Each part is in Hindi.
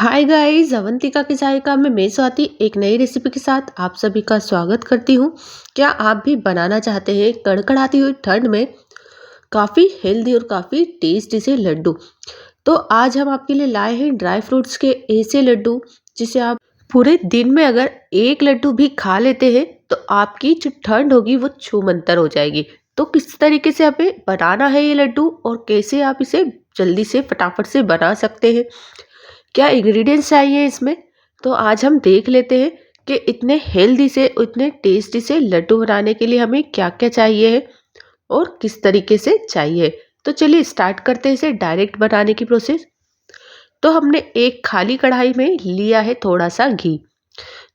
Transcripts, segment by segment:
हाय गाइस, अवंतिका की सहायिका में मैं स्वाति एक नई रेसिपी के साथ आप सभी का स्वागत करती हूँ। क्या आप भी बनाना चाहते हैं कड़कड़ाती हुई ठंड में काफ़ी हेल्दी और काफ़ी टेस्टी से लड्डू? तो आज हम आपके लिए लाए हैं ड्राई फ्रूट्स के ऐसे लड्डू जिसे आप पूरे दिन में अगर एक लड्डू भी खा लेते हैं तो आपकी जो ठंड होगी वो छूमंतर हो जाएगी। तो किस तरीके से हमें बनाना है ये लड्डू और कैसे आप इसे जल्दी से फटाफट से बना सकते हैं, क्या इंग्रेडिएंट्स चाहिए इसमें, तो आज हम देख लेते हैं कि इतने हेल्दी से इतने टेस्टी से लड्डू बनाने के लिए हमें क्या क्या चाहिए है और किस तरीके से चाहिए। तो चलिए स्टार्ट करते हैं इसे डायरेक्ट बनाने की प्रोसेस। तो हमने एक खाली कढ़ाई में लिया है थोड़ा सा घी।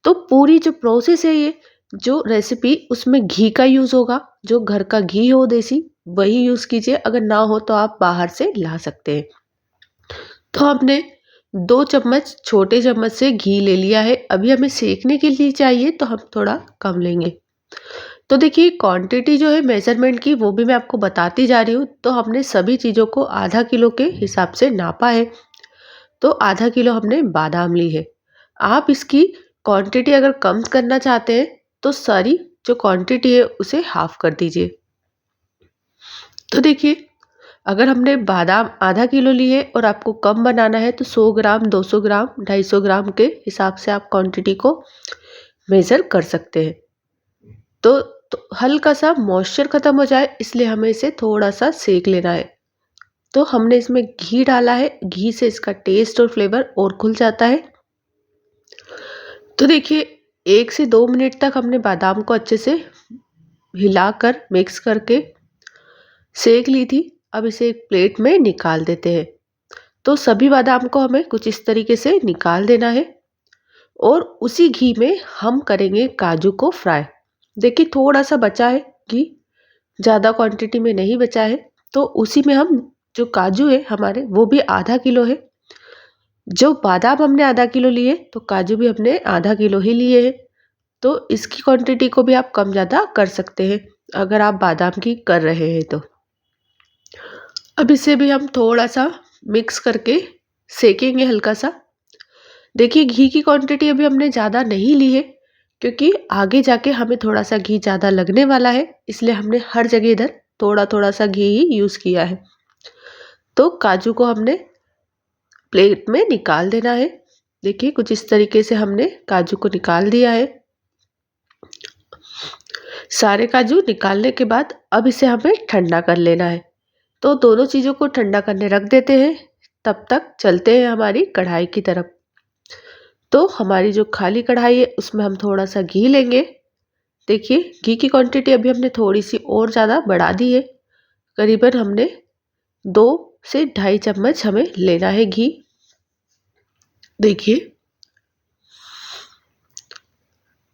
तो पूरी जो प्रोसेस है ये जो रेसिपी उसमें घी का यूज़ होगा। जो घर का घी हो देसी वही यूज़ कीजिए, अगर ना हो तो आप बाहर से ला सकते हैं। तो हमने 2 चम्मच छोटे चम्मच से घी ले लिया है। अभी हमें सेकने के लिए चाहिए तो हम थोड़ा कम लेंगे। तो देखिए क्वांटिटी जो है मेज़रमेंट की वो भी मैं आपको बताती जा रही हूँ। तो हमने सभी चीज़ों को आधा किलो के हिसाब से नापा है। तो आधा किलो हमने बादाम ली है। आप इसकी क्वांटिटी अगर कम करना चाहते हैं तो सारी जो क्वांटिटी है उसे हाफ कर दीजिए। तो देखिए, अगर हमने बादाम आधा किलो लिए और आपको कम बनाना है तो 100 ग्राम, 200 ग्राम, 250 ग्राम के हिसाब से आप क्वांटिटी को मेज़र कर सकते हैं। तो, हल्का सा मॉइस्चर ख़त्म हो जाए इसलिए हमें इसे थोड़ा सा सेक लेना है। तो हमने इसमें घी डाला है, घी से इसका टेस्ट और फ्लेवर और खुल जाता है। तो देखिए 1 से 2 मिनट तक हमने बादाम को अच्छे से हिलाकर मिक्स करके सेक ली थी। अब इसे एक प्लेट में निकाल देते हैं। तो सभी बादाम को हमें कुछ इस तरीके से निकाल देना है और उसी घी में हम करेंगे काजू को फ्राई। देखिए थोड़ा सा बचा है घी, ज़्यादा क्वांटिटी में नहीं बचा है। तो उसी में हम जो काजू है हमारे वो भी आधा किलो है। जो बादाम हमने आधा किलो लिए तो काजू भी हमने आधा किलो ही लिए हैं। तो इसकी क्वांटिटी को भी आप कम ज़्यादा कर सकते हैं अगर आप बादाम की कर रहे हैं तो। अब इसे भी हम थोड़ा सा मिक्स करके सेकेंगे हल्का सा। देखिए घी की क्वांटिटी अभी हमने ज़्यादा नहीं ली है क्योंकि आगे जाके हमें थोड़ा सा घी ज़्यादा लगने वाला है, इसलिए हमने हर जगह इधर थोड़ा थोड़ा सा घी ही यूज़ किया है। तो काजू को हमने प्लेट में निकाल देना है। देखिए कुछ इस तरीके से हमने काजू को निकाल दिया है। सारे काजू निकालने के बाद अब इसे हमें ठंडा कर लेना है। तो दोनों चीज़ों को ठंडा करने रख देते हैं। तब तक चलते हैं हमारी कढ़ाई की तरफ। तो हमारी जो खाली कढ़ाई है उसमें हम थोड़ा सा घी लेंगे। देखिए घी की क्वांटिटी अभी हमने थोड़ी सी और ज़्यादा बढ़ा दी है। करीबन हमने 2 से ढाई चम्मच हमें लेना है घी। देखिए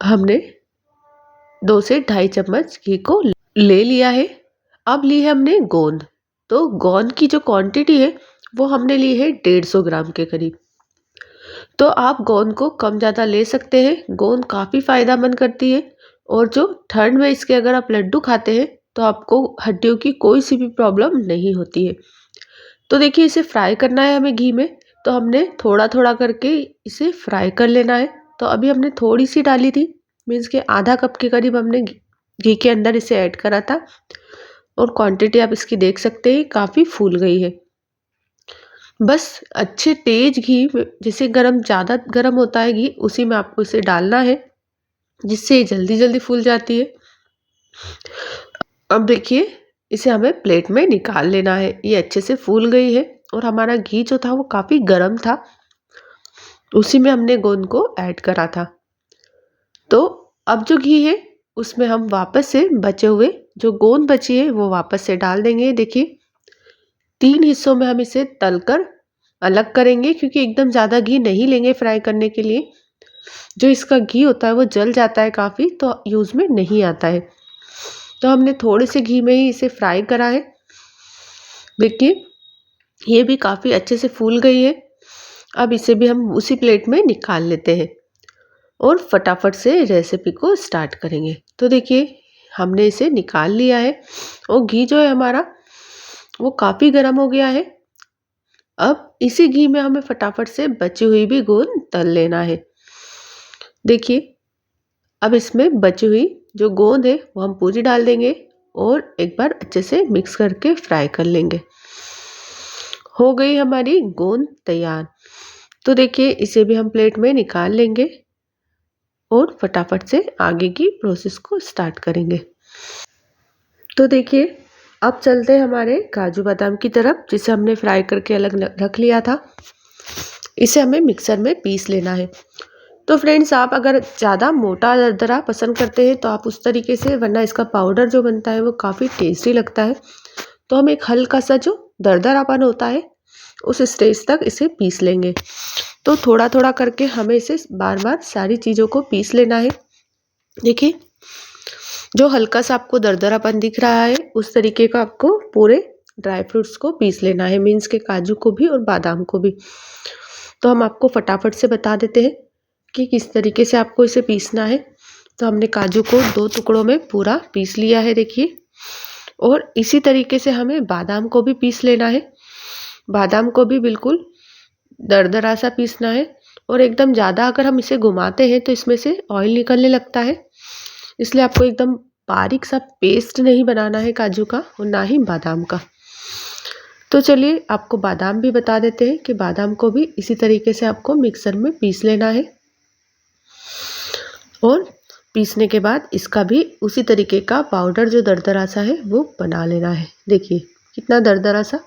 हमने 2 से ढाई चम्मच घी को ले लिया है। अब ली है हमने गोंद। तो गोंद की जो क्वांटिटी है वो हमने ली है 150 ग्राम के करीब। तो आप गोंद को कम ज़्यादा ले सकते हैं। गोंद काफ़ी फ़ायदेमंद करती है और जो ठंड में इसके अगर आप लड्डू खाते हैं तो आपको हड्डियों की कोई सी भी प्रॉब्लम नहीं होती है। तो देखिए इसे फ्राई करना है हमें घी में। तो हमने थोड़ा थोड़ा करके इसे फ्राई कर लेना है। तो अभी हमने थोड़ी सी डाली थी, मीन्स के आधा कप के करीब हमने घी के अंदर इसे ऐड करा था और क्वांटिटी आप इसकी देख सकते हैं काफ़ी फूल गई है। बस अच्छे तेज घी में, जैसे गरम ज़्यादा गरम होता है घी उसी में आपको इसे डालना है जिससे ये जल्दी जल्दी फूल जाती है। अब देखिए इसे हमें प्लेट में निकाल लेना है। ये अच्छे से फूल गई है और हमारा घी जो था वो काफ़ी गर्म था, उसी में हमने गोंद को ऐड करा था। तो अब जो घी है उसमें हम वापस से बचे हुए जो गोंद बची है वो वापस से डाल देंगे। देखिए 3 हिस्सों में हम इसे तलकर अलग करेंगे क्योंकि एकदम ज़्यादा घी नहीं लेंगे फ्राई करने के लिए। जो इसका घी होता है वो जल जाता है काफ़ी, तो यूज़ में नहीं आता है। तो हमने थोड़े से घी में ही इसे फ्राई करा है। देखिए ये भी काफ़ी अच्छे से फूल गई है। अब इसे भी हम उसी प्लेट में निकाल लेते हैं और फटाफट से रेसिपी को स्टार्ट करेंगे। तो देखिए हमने इसे निकाल लिया है और घी जो है हमारा वो काफ़ी गर्म हो गया है। अब इसी घी में हमें फटाफट से बची हुई भी गोंद तल लेना है। देखिए, अब इसमें बची हुई जो गोंद है वो हम पूरी डाल देंगे और एक बार अच्छे से मिक्स करके फ्राई कर लेंगे। हो गई हमारी गोंद तैयार। तो देखिए, इसे भी हम प्लेट में निकाल लेंगे और फटाफट से आगे की प्रोसेस को स्टार्ट करेंगे। तो देखिए, अब चलते हैं हमारे काजू बादाम की तरफ, जिसे हमने फ्राई करके अलग रख लिया था। इसे हमें मिक्सर में पीस लेना है। तो फ्रेंड्स, आप अगर ज़्यादा मोटा दरदरा पसंद करते हैं तो आप उस तरीके से, वरना इसका पाउडर जो बनता है वो काफ़ी टेस्टी लगता है। तो हम एक हल्का सा जो दरदरापन होता है उस स्टेज तक इसे पीस लेंगे। तो थोड़ा थोड़ा करके हमें इसे बार बार सारी चीज़ों को पीस लेना है। देखिए, जो हल्का सा आपको दरदरापन दिख रहा है उस तरीके का आपको पूरे ड्राई फ्रूट्स को पीस लेना है, मीन्स के काजू को भी और बादाम को भी। तो हम आपको फटाफट से बता देते हैं कि किस तरीके से आपको इसे पीसना है। तो हमने काजू को 2 टुकड़ों में पूरा पीस लिया है, देखिए। और इसी तरीके से हमें बादाम को भी पीस लेना है। बादाम को भी बिल्कुल दरदरा सा पीसना है। और एकदम ज़्यादा अगर हम इसे घुमाते हैं तो इसमें से ऑयल निकलने लगता है, इसलिए आपको एकदम बारीक सा पेस्ट नहीं बनाना है काजू का और ना ही बादाम का। तो चलिए, आपको बादाम भी बता देते हैं कि बादाम को भी इसी तरीके से आपको मिक्सर में पीस लेना है। और पीसने के बाद इसका भी उसी तरीके का पाउडर जो दरदरा सा है वो बना लेना है। देखिए, कितना दरदरा सा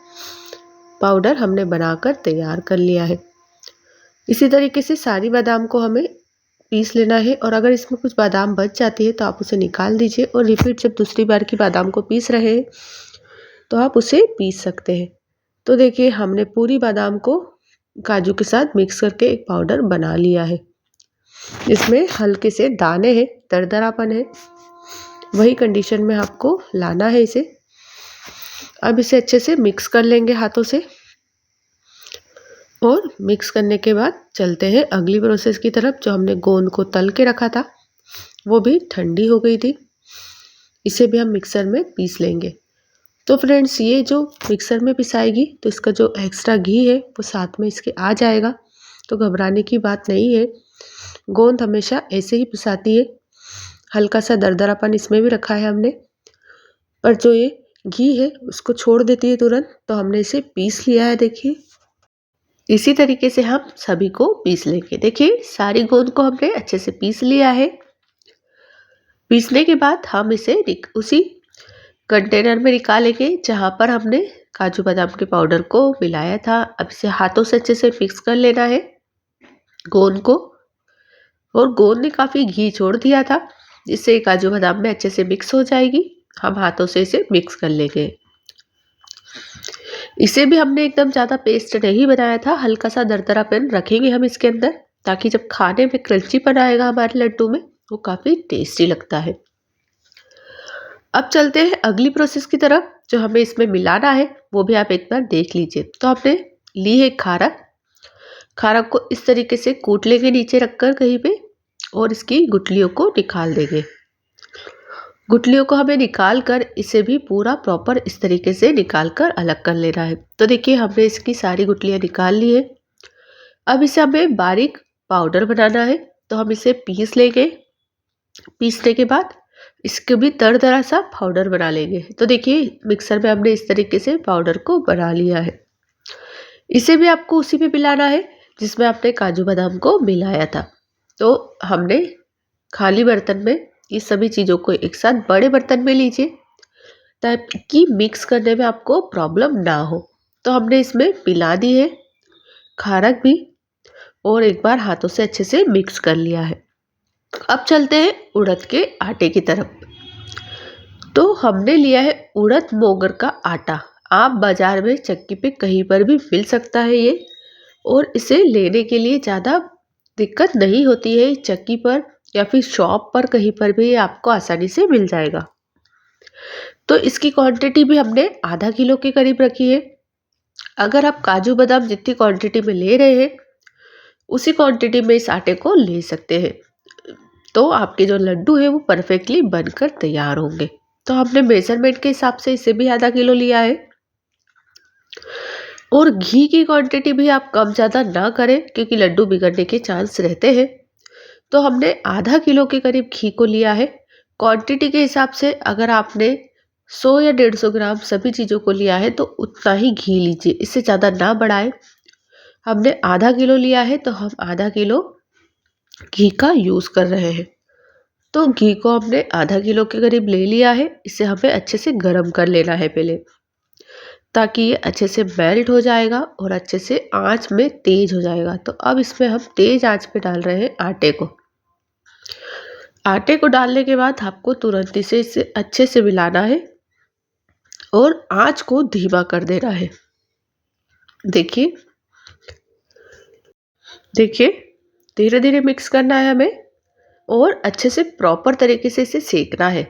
पाउडर हमने बनाकर तैयार कर लिया है। इसी तरीके से सारी बादाम को हमें पीस लेना है। और अगर इसमें कुछ बादाम बच जाती है तो आप उसे निकाल दीजिए और रिपीट जब दूसरी बार की बादाम को पीस रहे हैं तो आप उसे पीस सकते हैं। तो देखिए, हमने पूरी बादाम को काजू के साथ मिक्स करके एक पाउडर बना लिया है। इसमें हल्के से दाने हैं, दरदरापन है, वही कंडीशन में आपको लाना है इसे। अब इसे अच्छे से मिक्स कर लेंगे हाथों से। और मिक्स करने के बाद चलते हैं अगली प्रोसेस की तरफ। जो हमने गोंद को तल के रखा था वो भी ठंडी हो गई थी, इसे भी हम मिक्सर में पीस लेंगे। तो फ्रेंड्स, ये जो मिक्सर में पिसाएगी तो इसका जो एक्स्ट्रा घी है वो साथ में इसके आ जाएगा, तो घबराने की बात नहीं है। गोंद हमेशा ऐसे ही पिसाती है। हल्का सा दरदरापन इसमें भी रखा है हमने, पर जो ये घी है उसको छोड़ देती है तुरंत। तो हमने इसे पीस लिया है। देखिए, इसी तरीके से हम सभी को पीस लेंगे। देखिए, सारी गोंद को हमने अच्छे से पीस लिया है। पीसने के बाद हम इसे उसी कंटेनर में निकालेंगे जहाँ पर हमने काजू बादाम के पाउडर को मिलाया था। अब इसे हाथों से अच्छे से मिक्स कर लेना है गोंद को। और गोंद ने काफ़ी घी छोड़ दिया था, जिससे काजू बादाम में अच्छे से मिक्स हो जाएगी। हम हाथों से इसे मिक्स कर लेंगे। इसे भी हमने एकदम ज़्यादा पेस्ट नहीं बनाया था, हल्का सा दरदरापन रखेंगे हम इसके अंदर, ताकि जब खाने में क्रंचीपन आएगा हमारे लड्डू में वो काफ़ी टेस्टी लगता है। अब चलते हैं अगली प्रोसेस की तरफ। जो हमें इसमें मिलाना है वो भी आप एक बार देख लीजिए। तो आपने ली है खारक। खारक को इस तरीके से कूट लेंगे नीचे रखकर कहीं पे, और इसकी गुठलियों को निकाल देंगे। गुठलियों को हमें निकाल कर इसे भी पूरा प्रॉपर इस तरीके से निकाल कर अलग कर लेना है। तो देखिए, हमने इसकी सारी गुठलियाँ निकाल ली है। अब इसे हमें बारीक पाउडर बनाना है, तो हम इसे पीस लेंगे। पीसने के बाद इसके भी दरदरा सा पाउडर बना लेंगे। तो देखिए, मिक्सर में हमने इस तरीके से पाउडर को बना लिया है। इसे भी आपको उसी में मिलाना है जिसमें आपने काजू बादाम को मिलाया था। तो हमने खाली बर्तन में ये सभी चीज़ों को एक साथ बड़े बर्तन में लीजिए, ताकि मिक्स करने में आपको प्रॉब्लम ना हो। तो हमने इसमें मिला दी है खारक भी, और एक बार हाथों से अच्छे से मिक्स कर लिया है। अब चलते हैं उड़द के आटे की तरफ। तो हमने लिया है उड़द मोगर का आटा। आप बाजार में चक्की पे कहीं पर भी मिल सकता है ये, और इसे लेने के लिए ज़्यादा दिक्कत नहीं होती है। चक्की पर या फिर शॉप पर कहीं पर भी ये आपको आसानी से मिल जाएगा। तो इसकी क्वांटिटी भी हमने आधा किलो के करीब रखी है। अगर आप काजू बादाम जितनी क्वांटिटी में ले रहे हैं उसी क्वांटिटी में इस आटे को ले सकते हैं, तो आपके जो लड्डू है वो परफेक्टली बनकर तैयार होंगे। तो हमने मेजरमेंट के हिसाब से इसे भी आधा किलो लिया है। और घी की क्वांटिटी भी आप कम ज़्यादा ना करें, क्योंकि लड्डू बिगड़ने के चांस रहते हैं। तो हमने आधा किलो के करीब घी को लिया है। क्वांटिटी के हिसाब से अगर आपने 100 या 150 ग्राम सभी चीज़ों को लिया है तो उतना ही घी लीजिए, इससे ज़्यादा ना बढ़ाएं। हमने आधा किलो लिया है तो हम आधा किलो घी का यूज़ कर रहे हैं। तो घी को हमने आधा किलो के करीब ले लिया है। इसे हमें अच्छे से गर्म कर लेना है पहले, ताकि ये अच्छे से मेल्ट हो जाएगा और अच्छे से आंच में तेज हो जाएगा। तो अब इसमें हम तेज आंच पे डाल रहे हैं आटे को। आटे को डालने के बाद आपको तुरंत इसे अच्छे से मिलाना है और आंच को धीमा कर देना है। देखिए देखिए धीरे धीरे मिक्स करना है हमें और अच्छे से प्रॉपर तरीके से इसे सेकना है।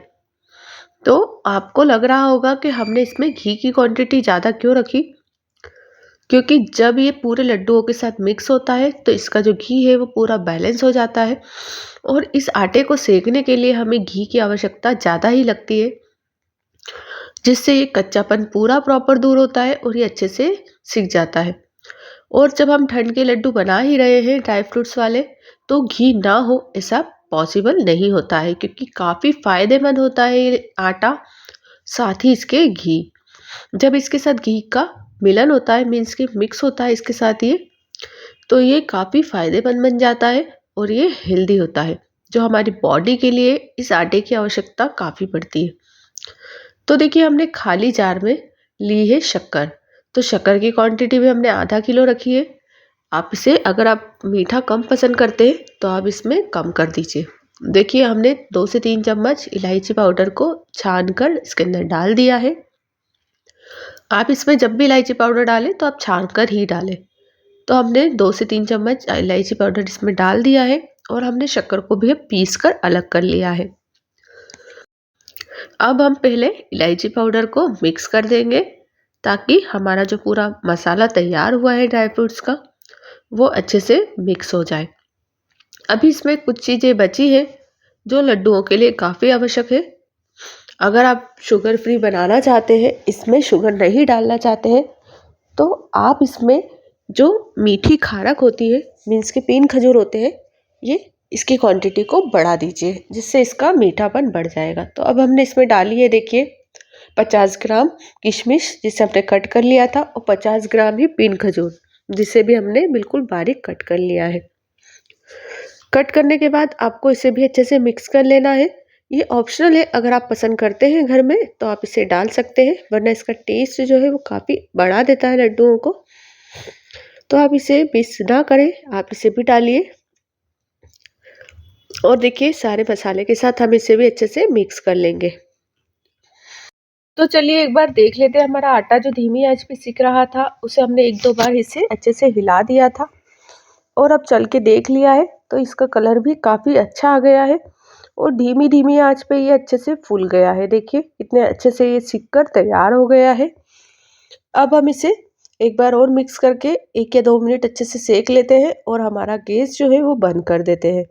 तो आपको लग रहा होगा कि हमने इसमें घी की क्वांटिटी ज़्यादा क्यों रखी, क्योंकि जब ये पूरे लड्डुओं के साथ मिक्स होता है तो इसका जो घी है वो पूरा बैलेंस हो जाता है और इस आटे को सेकने के लिए हमें घी की आवश्यकता ज़्यादा ही लगती है, जिससे ये कच्चापन पूरा प्रॉपर दूर होता है और ये अच्छे से सिक जाता है। और जब हम ठंड के लड्डू बना ही रहे हैं ड्राई फ्रूट्स वाले, तो घी ना हो ऐसा पॉसिबल नहीं होता है, क्योंकि काफ़ी फ़ायदेमंद होता है ये आटा, साथ ही इसके घी। जब इसके साथ घी का मिलन होता है, मीन्स कि मिक्स होता है इसके साथ ये, तो ये काफ़ी फ़ायदेमंद बन जाता है और ये हेल्दी होता है, जो हमारी बॉडी के लिए इस आटे की आवश्यकता काफ़ी पड़ती है। तो देखिए हमने खाली जार में ली है शक्कर। तो शक्कर की क्वांटिटी भी हमने आधा किलो रखी है। आप इसे, अगर आप मीठा कम पसंद करते हैं तो आप इसमें कम कर दीजिए। देखिए हमने 2 से 3 चम्मच इलायची पाउडर को छान कर इसके अंदर डाल दिया है। आप इसमें जब भी इलायची पाउडर डालें तो आप छान कर ही डालें। तो हमने 2 से 3 चम्मच इलायची पाउडर इसमें डाल दिया है और हमने शक्कर को भी पीस कर अलग कर लिया है। अब हम पहले इलायची पाउडर को मिक्स कर देंगे, ताकि हमारा जो पूरा मसाला तैयार हुआ है ड्राई फ्रूट्स का, वो अच्छे से मिक्स हो जाए। अभी इसमें कुछ चीज़ें बची हैं जो लड्डुओं के लिए काफ़ी आवश्यक है। अगर आप शुगर फ्री बनाना चाहते हैं, इसमें शुगर नहीं डालना चाहते हैं, तो आप इसमें जो मीठी खारक होती है, मीन्स के 3 खजूर होते हैं, ये इसकी क्वांटिटी को बढ़ा दीजिए, जिससे इसका मीठापन बढ़ जाएगा। तो अब हमने इसमें डाली है, देखिए 50 ग्राम किशमिश जिसे हमने कट कर लिया था, और 50 ग्राम ही 3 खजूर जिसे भी हमने बिल्कुल बारीक कट कर लिया है। कट करने के बाद आपको इसे भी अच्छे से मिक्स कर लेना है। ये ऑप्शनल है, अगर आप पसंद करते हैं घर में तो आप इसे डाल सकते हैं, वरना इसका टेस्ट जो है वो काफ़ी बढ़ा देता है लड्डुओं को। तो आप इसे मिस ना करें, आप इसे भी डालिए। और देखिए सारे मसाले के साथ हम इसे भी अच्छे से मिक्स कर लेंगे। तो चलिए एक बार देख लेते हैं, हमारा आटा जो धीमी आंच पे सिक रहा था उसे हमने 1-2 बार इसे अच्छे से हिला दिया था और अब चल के देख लिया है, तो इसका कलर भी काफ़ी अच्छा आ गया है और धीमी धीमी आंच पे ये अच्छे से फूल गया है। देखिए कितने अच्छे से ये सिक कर तैयार हो गया है। अब हम इसे एक बार और मिक्स करके 1 या 2 मिनट अच्छे से सेक लेते हैं और हमारा गैस जो है वो बंद कर देते हैं।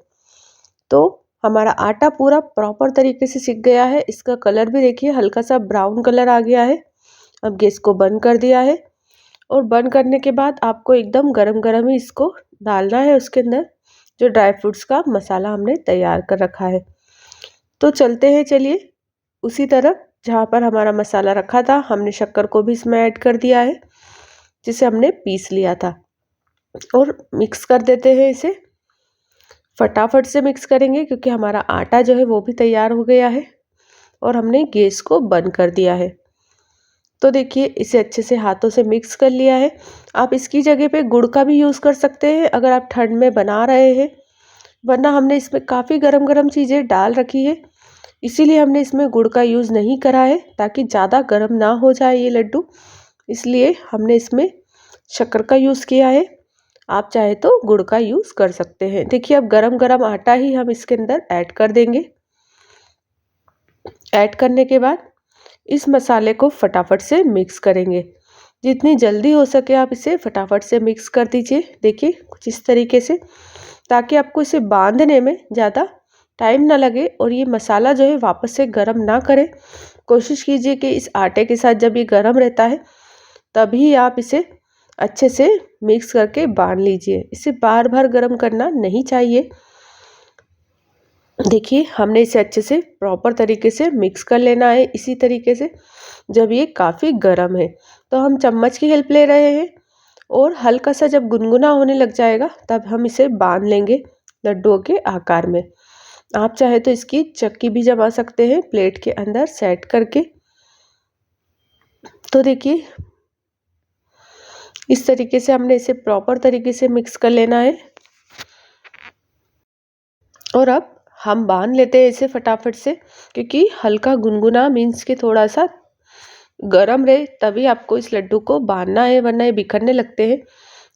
तो हमारा आटा पूरा प्रॉपर तरीके से सिक गया है। इसका कलर भी देखिए हल्का सा ब्राउन कलर आ गया है। अब गैस को बंद कर दिया है और बंद करने के बाद आपको एकदम गरम गरम ही इसको डालना है उसके अंदर, जो ड्राई फ्रूट्स का मसाला हमने तैयार कर रखा है। तो चलते हैं, चलिए उसी तरफ जहाँ पर हमारा मसाला रखा था, हमने शक्कर को भी इसमें ऐड कर दिया है जिसे हमने पीस लिया था, और मिक्स कर देते हैं इसे। फटाफट से मिक्स करेंगे क्योंकि हमारा आटा जो है वो भी तैयार हो गया है और हमने गैस को बंद कर दिया है। तो देखिए इसे अच्छे से हाथों से मिक्स कर लिया है। आप इसकी जगह पे गुड़ का भी यूज़ कर सकते हैं अगर आप ठंड में बना रहे हैं, वरना हमने इसमें काफ़ी गरम गरम चीज़ें डाल रखी है, इसीलिए हमने इसमें गुड़ का यूज़ नहीं करा है, ताकि ज़्यादा गर्म ना हो जाए ये लड्डू, इसलिए हमने इसमें शक्कर का यूज़ किया है। आप चाहे तो गुड़ का यूज़ कर सकते हैं। देखिए अब गरम गरम आटा ही हम इसके अंदर ऐड कर देंगे। ऐड करने के बाद इस मसाले को फटाफट से मिक्स करेंगे। जितनी जल्दी हो सके आप इसे फटाफट से मिक्स कर दीजिए। देखिए कुछ इस तरीके से, ताकि आपको इसे बांधने में ज़्यादा टाइम ना लगे और ये मसाला जो है वापस से गरम ना करे। कोशिश कीजिए कि इस आटे के साथ जब ये गरम रहता है तभी आप इसे अच्छे से मिक्स करके बांध लीजिए। इसे बार बार गर्म करना नहीं चाहिए। देखिए हमने इसे अच्छे से प्रॉपर तरीके से मिक्स कर लेना है। इसी तरीके से जब ये काफ़ी गर्म है तो हम चम्मच की हेल्प ले रहे हैं और हल्का सा जब गुनगुना होने लग जाएगा तब हम इसे बांध लेंगे लड्डुओं के आकार में। आप चाहे तो इसकी चक्की भी जमा सकते हैं प्लेट के अंदर सेट करके। तो देखिए इस तरीके से हमने इसे प्रॉपर तरीके से मिक्स कर लेना है और अब हम बांध लेते हैं इसे फटाफट से, क्योंकि हल्का गुनगुना मीन्स कि थोड़ा सा गरम रहे तभी आपको इस लड्डू को बांधना है, वरना ये बिखरने लगते हैं।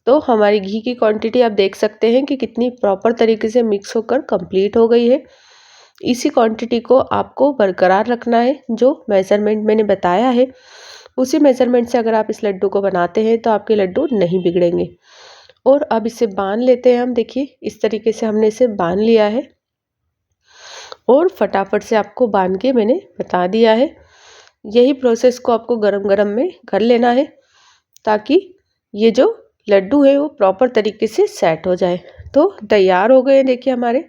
तो हमारी घी की क्वांटिटी आप देख सकते हैं कि कितनी प्रॉपर तरीके से मिक्स होकर कंप्लीट हो गई है। इसी क्वांटिटी को आपको बरकरार रखना है। जो मेज़रमेंट मैंने बताया है उसी मेज़रमेंट से अगर आप इस लड्डू को बनाते हैं तो आपके लड्डू नहीं बिगड़ेंगे। और अब इसे बांध लेते हैं हम। देखिए इस तरीके से हमने इसे बांध लिया है और फटाफट से आपको बांध के मैंने बता दिया है। यही प्रोसेस को आपको गरम गरम में कर लेना है ताकि ये जो लड्डू है वो प्रॉपर तरीके से सेट हो जाए। तो तैयार हो गए हैं देखिए हमारे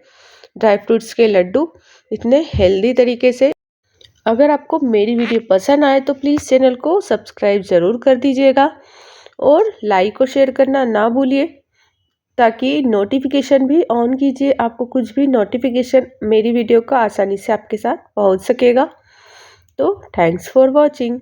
ड्राई फ्रूट्स के लड्डू इतने हेल्दी तरीके से। अगर आपको मेरी वीडियो पसंद आए तो प्लीज़ चैनल को सब्सक्राइब ज़रूर कर दीजिएगा और लाइक और शेयर करना ना भूलिए, ताकि नोटिफिकेशन भी ऑन कीजिए। आपको कुछ भी नोटिफिकेशन मेरी वीडियो का आसानी से आपके साथ पहुंच सकेगा। तो थैंक्स फॉर वॉचिंग।